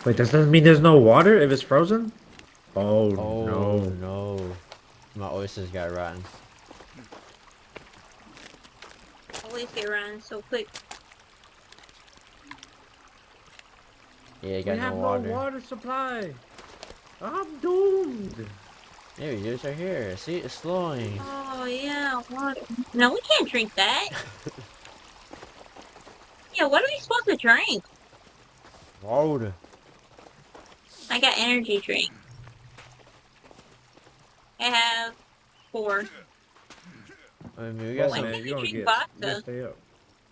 Wait, does that mean there's no water if it's frozen? Oh Oh no. no. My oysters got rotten. Always they run so quick. Yeah, We got no have no water. water supply. I'm doomed. There it is right here. See, it's flowing. Oh yeah, water. No, we can't drink that. Yeah, what are we supposed to drink? Water. I got energy drink. I have 4. I mean, we Oh got Why some. man, can't we you're gonna drink get. You gotta vodka? stay up.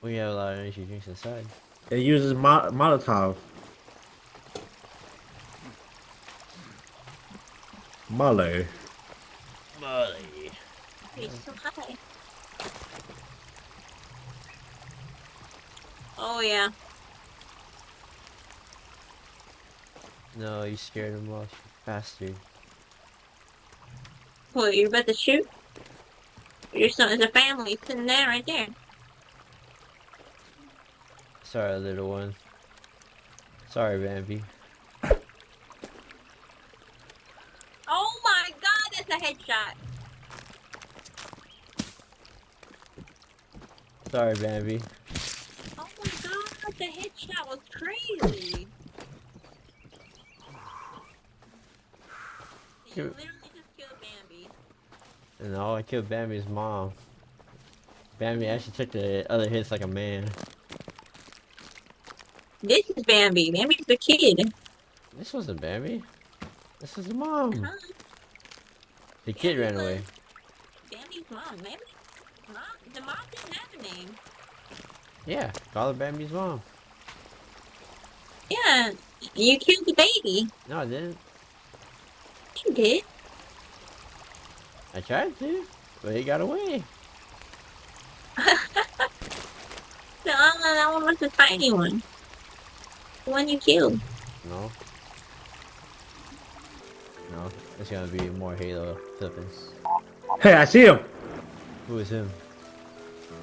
We have a lot of energy drinks inside. It uses Molotov. Molly. Molly. It's so high. Oh yeah. No, you scared him off, you bastard. What, you're about to shoot? Your son is a family sitting there right there. Sorry, little one. Sorry, Bambi. Oh my god, that's a headshot. Sorry, Bambi. Oh my god, the headshot was crazy. You Cute. literally just killed Bambi. No, I killed Bambi's mom. Bambi actually took the other hits like a man. This is Bambi. Bambi's the kid. This wasn't Bambi. This is the mom. Huh? The kid Bambi ran was away. Bambi's mom. The mom didn't have a name. Yeah, call her Bambi's mom. Yeah, you killed the baby. No, I didn't. You did. I tried to, but he got away. That one was the tiny one. The one you killed. No. No, it's gonna be more Halo flippings. Hey, I see him. Who is him?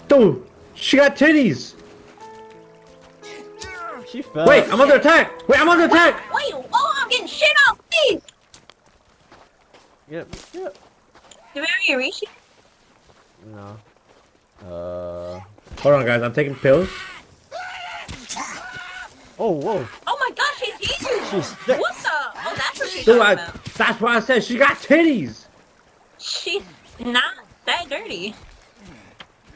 Dude, she got titties. She fell. Wait, I'm under attack. Wait, I'm under attack. Wait, oh, I'm getting shit off, please. Yep, yep. Did we already reach it? No. Hold on, guys. I'm taking pills. Oh, whoa. Oh my gosh, she's eating. She's What the? Oh, that's what she's Dude, talking about. that's why I said she got titties. She's not that dirty.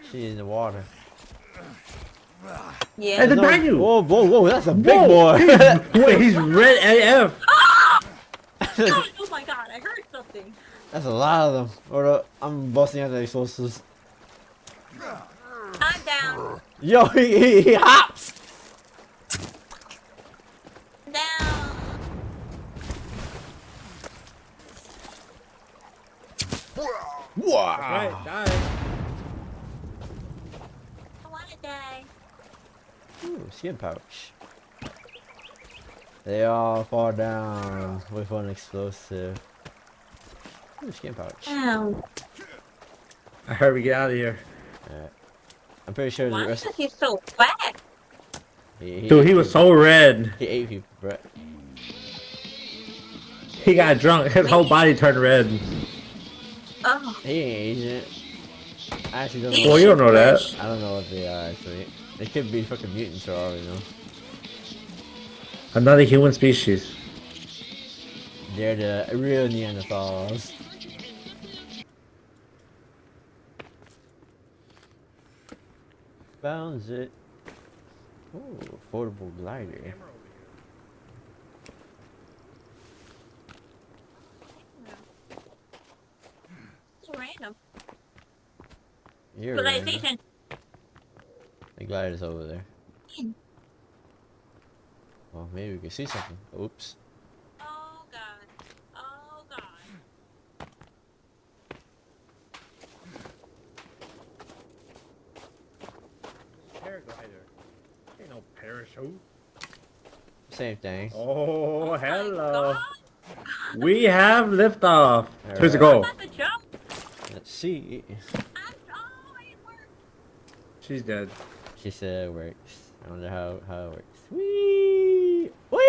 She's in the water. Yeah. Hey, behind you. Whoa, whoa, whoa. That's a big Whoa, boy. Wait, he's red AF. Oh my god, I heard something. That's a lot of them. Hold up. I'm busting out the explosives. I'm down. Yo, he hops. Down. Wow. Right, die. I wanna die. Ooh, skin pouch. They all fall down with one explosive. Ooh, skin pouch. Ow. I heard we get out of here. Alright. I'm pretty sure Why the rest. is he so fat? Dude, he was so red. He ate people, bro. He got drunk. His whole body turned red. Oh. He ain't Asian. I actually don't know. Well, you don't know that. I don't know what they are actually. They could be fucking mutants for all we know. Another human species. They're the real Neanderthals. Found it. Oh, affordable glider. So random. You're random. Civilization. The glider's over there. Well, maybe we can see something. Oops. Oh god. Oh god. Paraglider. Ain't no parachute. Same thing. Oh, my hello. God. We have liftoff. Alright. Where's it I'm go? about to jump. Let's see. Oh, it worked. She's dead. She said it works. I wonder how it works. Whee! Whee!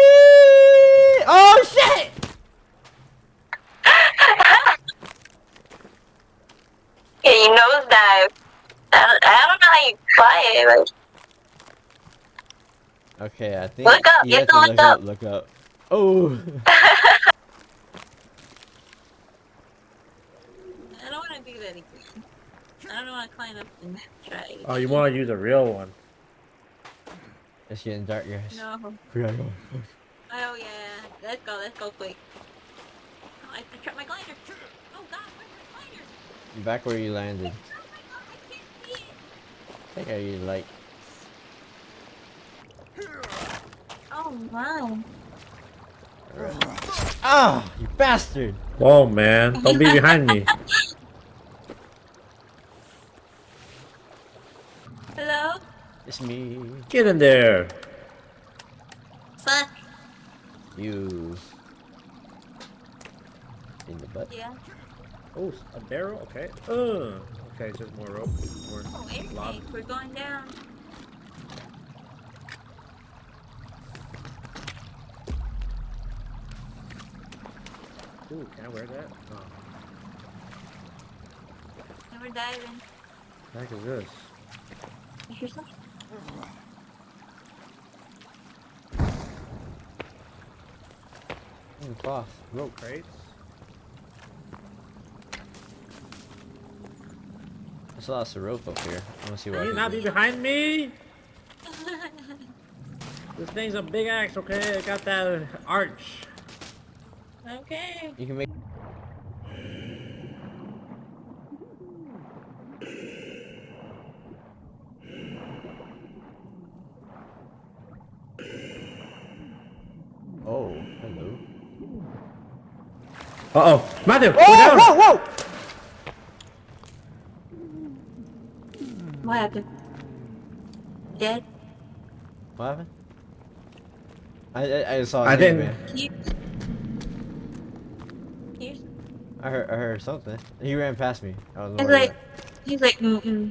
I don't know how you buy it, Okay, I think Look up, you you have have to to look look up. up. Look up. Oh. but I don't want to do that again. I don't want to climb up and try it Oh, you again. want to use a real one? It's getting dark, guys. No. We gotta go. Oh yeah. Let's go quick. Oh, I trapped my glider. Oh god, where's my glider? Back where you landed. Oh my god, I can't see it. I think I use light. Oh my. Ah, you bastard! Whoa, man. Don't be behind me. Hello? It's me. Get in there. Fuck. You. In the butt. Yeah. Oh, a barrel? Okay. Okay, just more rope. More Oh, lava. aircake. We're going down. Ooh, can I wear that? Oh, And we're diving. what the heck is this? You hear something? Cloth. Rope crates? There's lots of rope up here. I wanna see what Can I you can not do. be behind me? This thing's a big axe, okay? I got that arch. Okay. You can make. Oh, hello. Uh-oh. Matthew, go Oh, down! whoa, whoa! What happened? Dead? What happened? I saw. I didn't. Man. Can you? Here's. I heard something. He ran past me. I don't know He's where he like, went. he's like, mm-mm.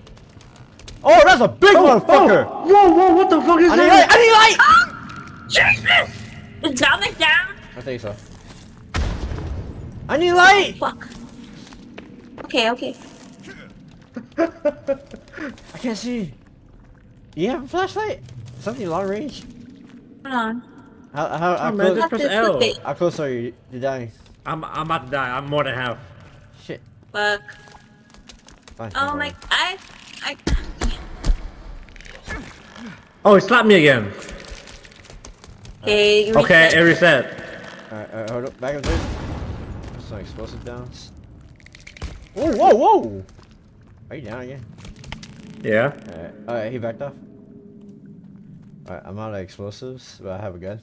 Oh, that's a big motherfucker! Whoa, whoa, what the fuck is I need light! that? I need light! Jesus! Is Dominic down? I think so. I need light! Fuck. Okay, okay. I can't see. You have a flashlight? Something long range? Hold on. How Oh, man, close? just Have press to L. equip it. How close are you? You're dying. I'm about to die. I'm more than half. Shit. Fuck. Fine. Oh my, I. Oh, he slapped me again. Okay, you Okay, reset. it reset. Alright, hold up. Back up there. Some explosive downs. Whoa, whoa, whoa! Are you down again? Yeah. Alright, he backed off. Alright, I'm out of explosives, but I have a gun.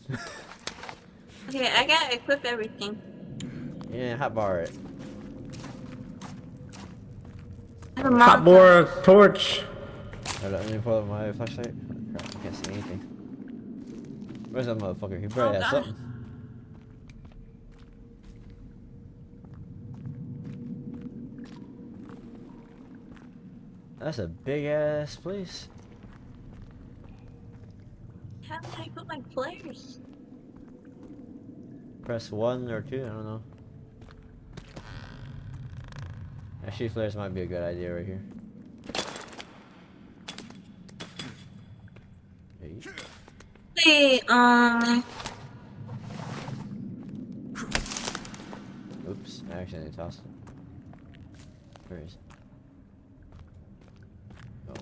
Okay, I gotta equip everything. Yeah, hotbar it. I have a Hot Molotov. more torch. Hold up, let me pull up my flashlight. Crap, I can't see anything. Where's that motherfucker? He probably has God. something. That's a big ass place. How did I put my flares? Press 1 or 2, I don't know. Actually, flares might be a good idea right here. Hey. Hey, Oops, I accidentally tossed it. Where is it? Oh.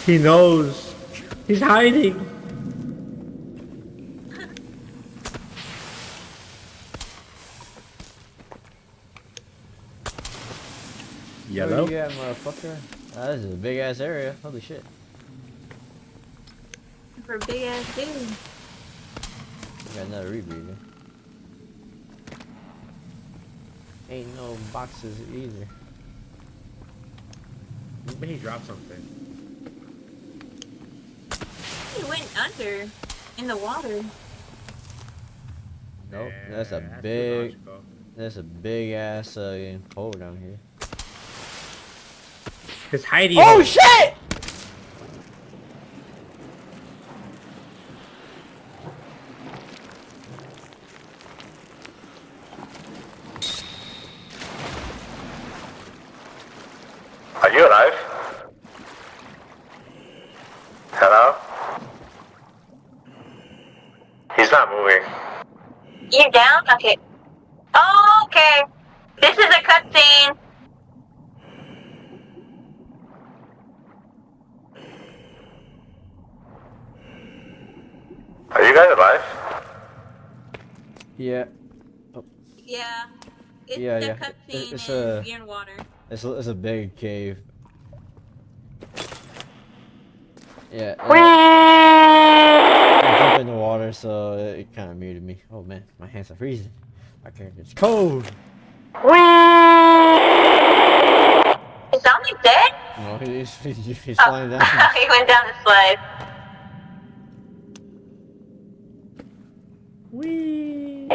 He knows. He's hiding. Yellow. Where you at, motherfucker? Ah, this is a big ass area. Holy shit. for a big ass dude. I got another rebreather. Ain't no boxes either. Maybe he dropped something. He went under in the water. Nope, that's a Yeah, big, logical. that's a big ass hole down here. His hidey Oh hole. shit! Hello? He's not moving. You're down? Okay. Oh, okay. This is a cutscene. Are you guys alive? Yeah. Yeah. It's Yeah, a yeah. cutscene It's and a you're in water. it's a big cave. Yeah. I jumped in the water, so it kind of muted me. Oh man, my hands are freezing. My character's cold. Is Dominic dead? No, he's Oh. flying down. He went down the slide. Whee!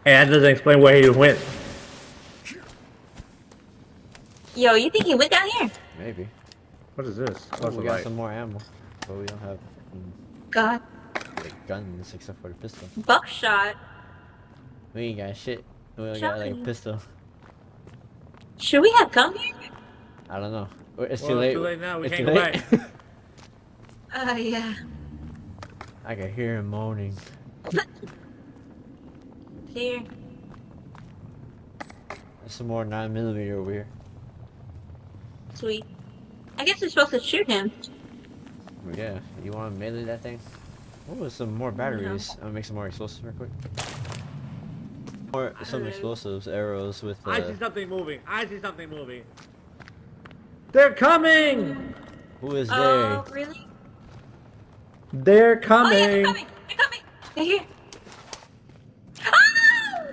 Hey, that doesn't explain where he went. Yo, you think he went down here? Maybe. What is this? Oh, What's we the got light? some more ammo, but we don't have God. like guns except for the pistol. Buckshot. We ain't got shit. We only got like a Shotgun. pistol. Should we have come here? I don't know. It's Well, too late. it's too late now. We It's can't too go late. back. Yeah. I can hear him moaning. Here. There's some more 9mm over here. Sweet. I guess we're supposed to shoot him. Yeah, you want to melee that thing? Oh, some more batteries. I'm gonna make some more explosives real quick. Some explosives, arrows with. I see something moving. I see something moving. They're coming! Who is Oh, really? They're Oh, coming! yeah, they're coming! They're coming! They're here! Ah!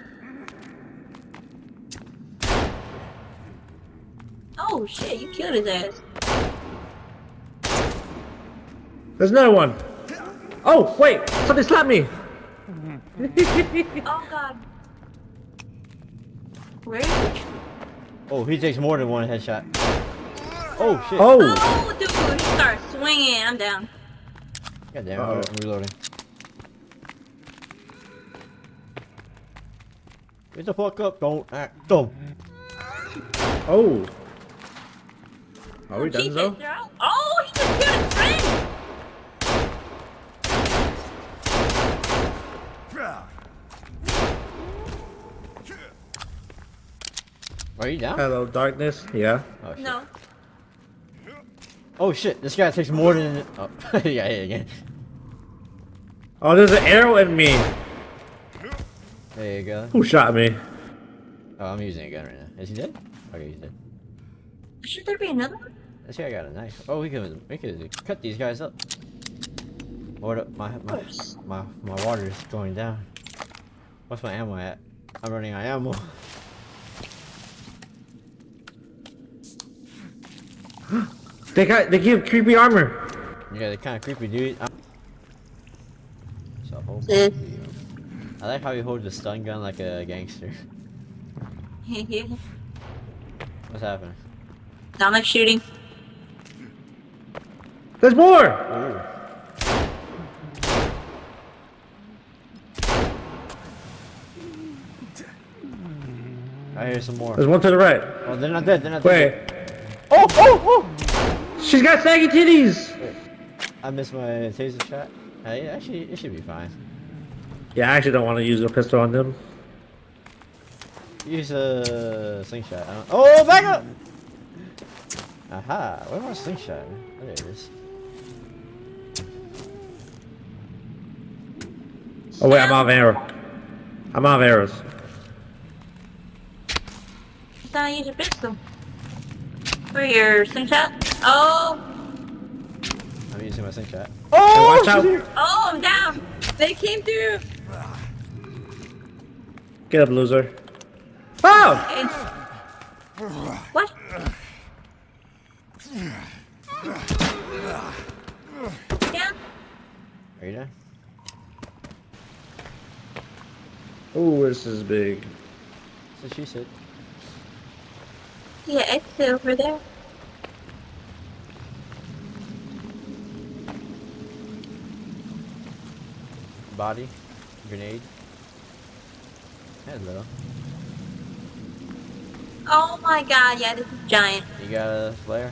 Oh, shit, you killed his ass. There's another one! Oh, wait! Something slapped me! Oh, God. Where is he? Oh, he takes more than one headshot. Oh shit! Oh! Oh, dude, he starts swinging. I'm down. God damn it! Uh-oh. I'm reloading. Get the fuck up! Don't act dumb. Oh! Are we done Jesus, though? they're out. Oh, he just killed his friend! Are you down? Hello, darkness. Yeah. Oh shit! No. Oh shit! This guy takes more than. Oh, he got hit again. Oh, there's an arrow in me! There you go. Who shot me? Oh, I'm using a gun right now. Is he dead? Okay, he's dead. Should there be another one? This guy got a knife. Oh, we could cut these guys up. What up? My water is going down. What's my ammo at? I'm running out of ammo. They give creepy armor. Yeah, they're kind of creepy, dude. So, hold Sis. I like how he holds the stun gun like a gangster. What's happening? Dominic shooting. There's more! Ooh. I hear some more. There's one to the right. Oh, they're not dead. They're not Wait. dead. Oh! She's got saggy titties! I missed my taser shot. Actually, it should be fine. Yeah, I actually don't want to use a pistol on them. Use a slingshot. Oh, back up! Aha! Where's my slingshot? There it is. Oh wait, I'm out of arrow. I'm out of arrows. It's not use a pistol. For your slingshot? Oh! I'm using my slingshot. Hey, watch out! Oh, I'm down! They came through! Get up, loser. Oh! And... What? Down? Are you done? Oh, this is big. That's what she said. Yeah, it's over there. Body. Grenade. Hello. Oh my god, yeah, this is giant. You got a flare?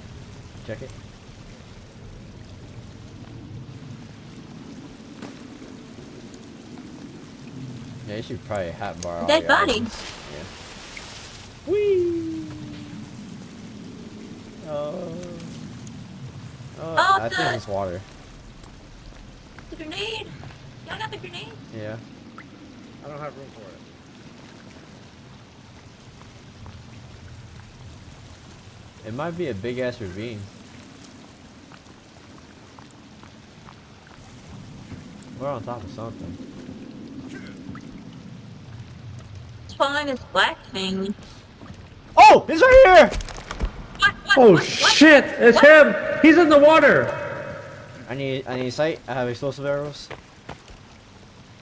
Check it. Yeah, you should probably hot bar all Dead your body. items. Yeah. Whee! Oh. Oh, Oh, I think it's water. the grenade. Y'all got the grenade? Yeah. I don't have room for it. It might be a big ass ravine. We're on top of something. It's following this black thing. Oh! It's right here! What? Oh What? shit! It's What? him! He's in the water! I need sight. I have explosive arrows.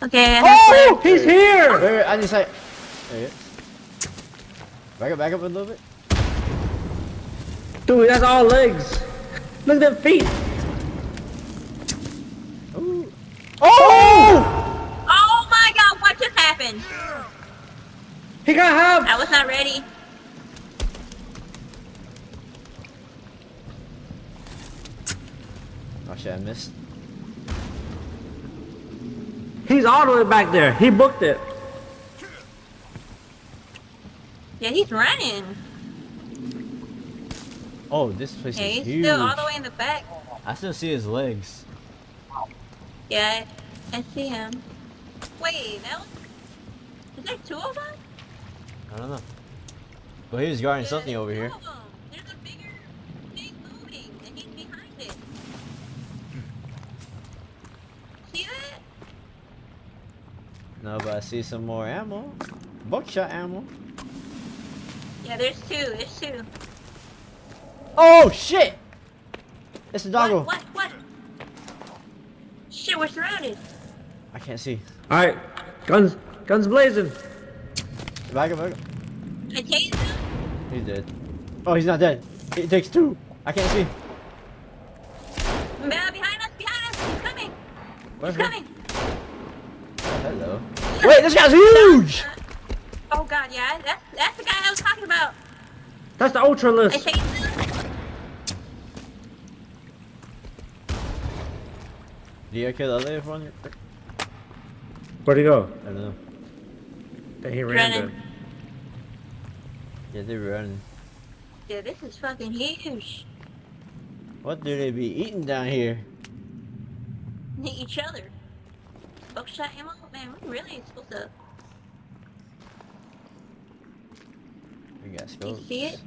Okay, I have Oh! flare. He's here! Wait, I need sight. There you go. Back up a little bit. Dude, that's all legs! Look at them feet! Ooh. Oh! Oh my god, what just happened? He got help! I was not ready. Oh shit, I missed. He's all the way back there. He booked it. Yeah, he's running. Oh, this place Yeah, is he's huge. still all the way in the back. I still see his legs. Yeah, I see him. Wait, that was... Is there two of them? I don't know. But he was guarding Yeah, something there's over two here. of 'em. There's a bigger thing moving, and he's behind it. See that? No, but I see some more ammo. Buckshot ammo. Yeah, there's two. There's two. Oh shit! It's a doggo. What? Shit, we're surrounded. I can't see. Alright, guns blazing. Back up. I tased him. He's dead. Oh, he's not dead. It takes two. I can't see. Behind us. He's coming. Where's He's he? coming. Oh, hello. Wait, this guy's huge! Oh god, yeah, that's the guy I was talking about. That's the ultra I list. tased him. Do you kill the other one? Where'd he go? I don't know. Then he ran Running. then. Yeah, they're running. Yeah, this is fucking huge. What do they be eating down here? Each other. Buckshot ammo? Man, we're really exposed up. We got You scopes. see it?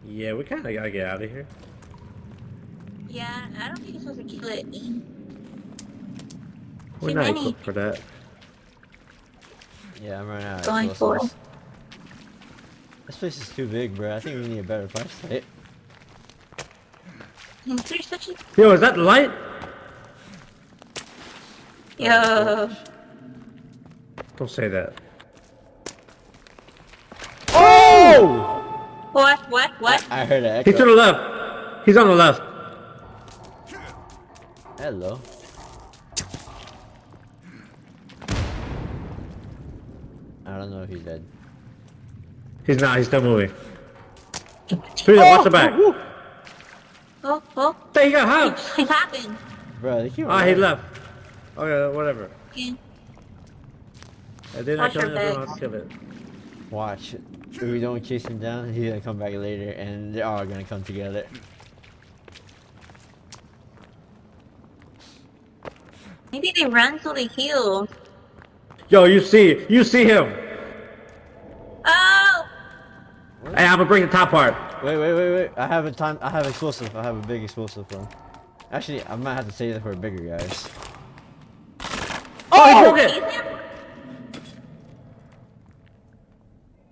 Yeah, we kinda gotta get out of here. Yeah, I don't think you're supposed to kill it. We're Too not many. equipped for that. Yeah, I'm running out of Going explosives. for This place is too big, bro. I think we need a better flashlight. There's such a... Yo, is that the light? Yo. Don't say that. Oh! What? I heard an He's to echo. the left. He's on the left. Hello. I don't know if he's dead. He's not. He's still moving. Peter, watch the back. Oh. Hey, he got help. He's hopping. Bro, they keep Ah, he running. left. Okay, whatever. Again. I did not Watch kill your him. I don't back. have to kill it. Watch. If we don't chase him down, he's gonna come back later and they're all gonna come together. Maybe they run so they heal. Yo, you see him. Oh! Hey, I'm gonna bring the top part. Wait. I have explosive. I have a big explosive one. Actually, I might have to save it for bigger guys. Oh, he broke He's it. him?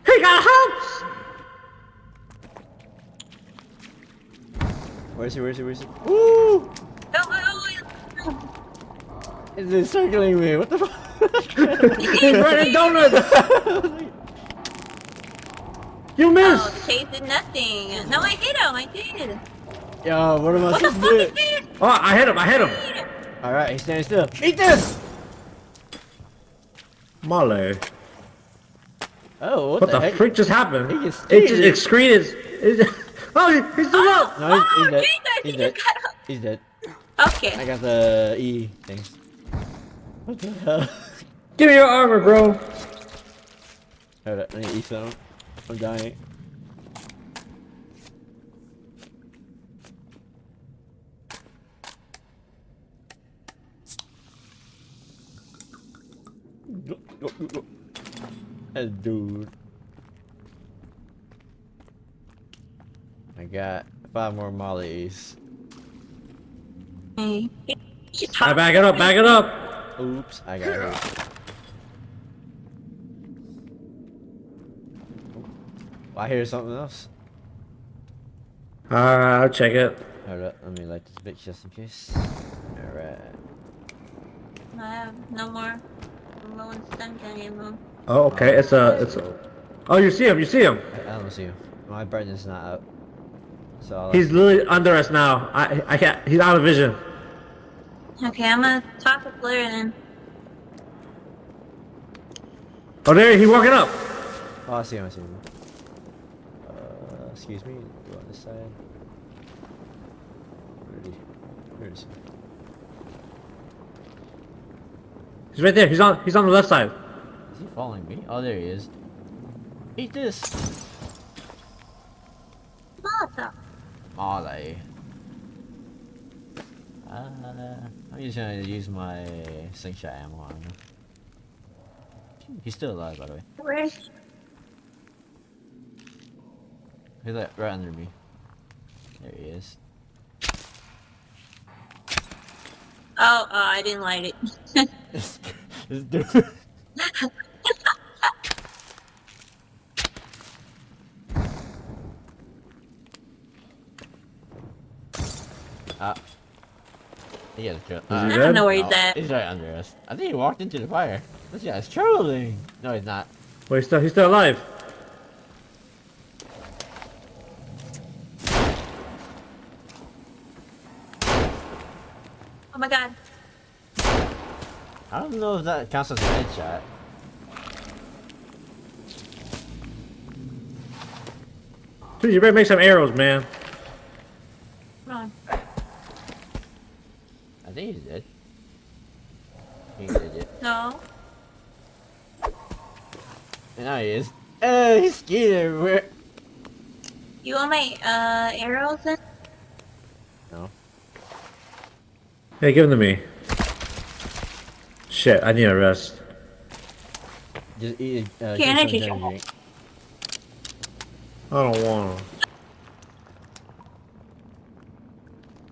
He got help. Where is he? Woo! Oh. It's encircling me. What the fuck? He's running donuts. You Oh, missed. the chase did nothing. No, I hit him. I did. Yo, what am I What the supposed fuck to is do? this? Oh, I hit him. Alright, he's standing still. Eat this! Molly. Oh, What what the heck? freak just happened? He gets It just scared. its screen is. Oh, he's still up. No, he's dead. Jesus, He's he dead. just got up. He's dead. Okay. I got the E things. What the hell? Give me your armor, bro. Hold up, I need to eat some. I'm dying. Dude. I got 5 more mollies. Hey. Alright, back it up, back it up. Oops, I got hurt. Oh, I hear something else. Alright, I'll check it. Hold up, let me light this bitch just in case. Alright. I have no more rolling stun anymore. Oh, okay. It's a. Oh, you see him. You see him. I don't see him. My brightness is not up. So I'll He's literally under us now. I can't. He's out of vision. Okay, I'm gonna talk with Blair then. Oh, there he's walking up. Oh, I see him, I see him. Excuse me, go on this side. Where is he? He's right there. He's on the left side. Is he following me? Oh, there he is. Eat this! Molotov. Molly. I'm just gonna use my slingshot ammo on him. He's still alive, by the way. Where is he? He's like right under me. There he is. Oh, I didn't light it. This dude. He has a kill. he I dead? don't know where he's at. He's right under us. I think he walked into the fire. This guy's trolling. No, he's not. Wait, he's still alive. Oh my god. I don't know if that counts as a headshot. Dude, you better make some arrows, man. Come on. I think he's dead. He's dead. No. And now he is. He's skiing everywhere. You want my arrows then? No. Hey, give them to me. Shit, I need a rest. Just eat Here, drink energy some drink. drink. I don't want 'em.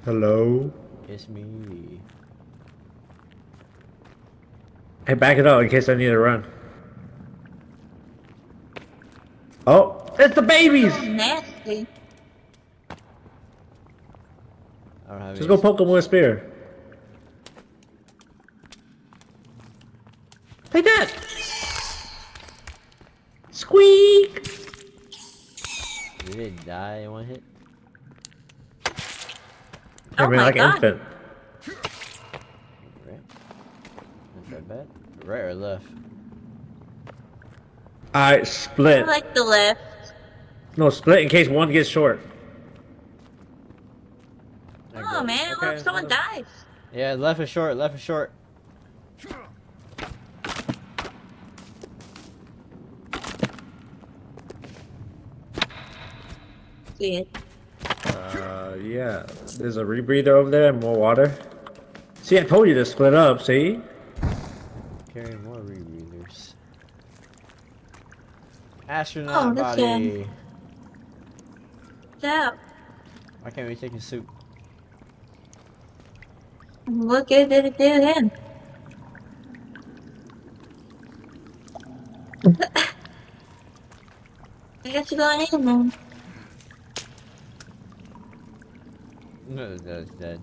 Hello? It's me. Hey, back it up in case I need to run. Oh, it's the babies! Nasty. I don't have Just any- go poke them with a spear. Take that! Squeak! Did it die in one hit? I Oh mean, my like god. infant. Right. Not that bad. Right or left? Alright, I split. like the left. No, split in case one gets short. Oh man, what Okay, if someone dies? Yeah, left is short, left is short. Good. Yeah. There's a rebreather over there and more water. See, I told you to split up, see? Carry more rebreathers. Astronaut Oh, that's body. So, Why can't we take a soup? what good did it do then? I guess you're going in then. No, that's dead.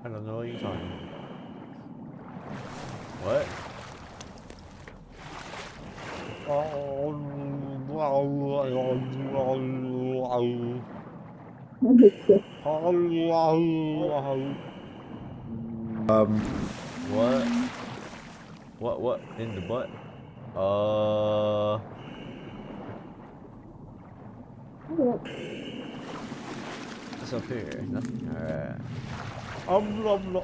I don't know what you're talking about. What? What? What? In the butt? What's up here? Nothing? Alright. Blah, blah.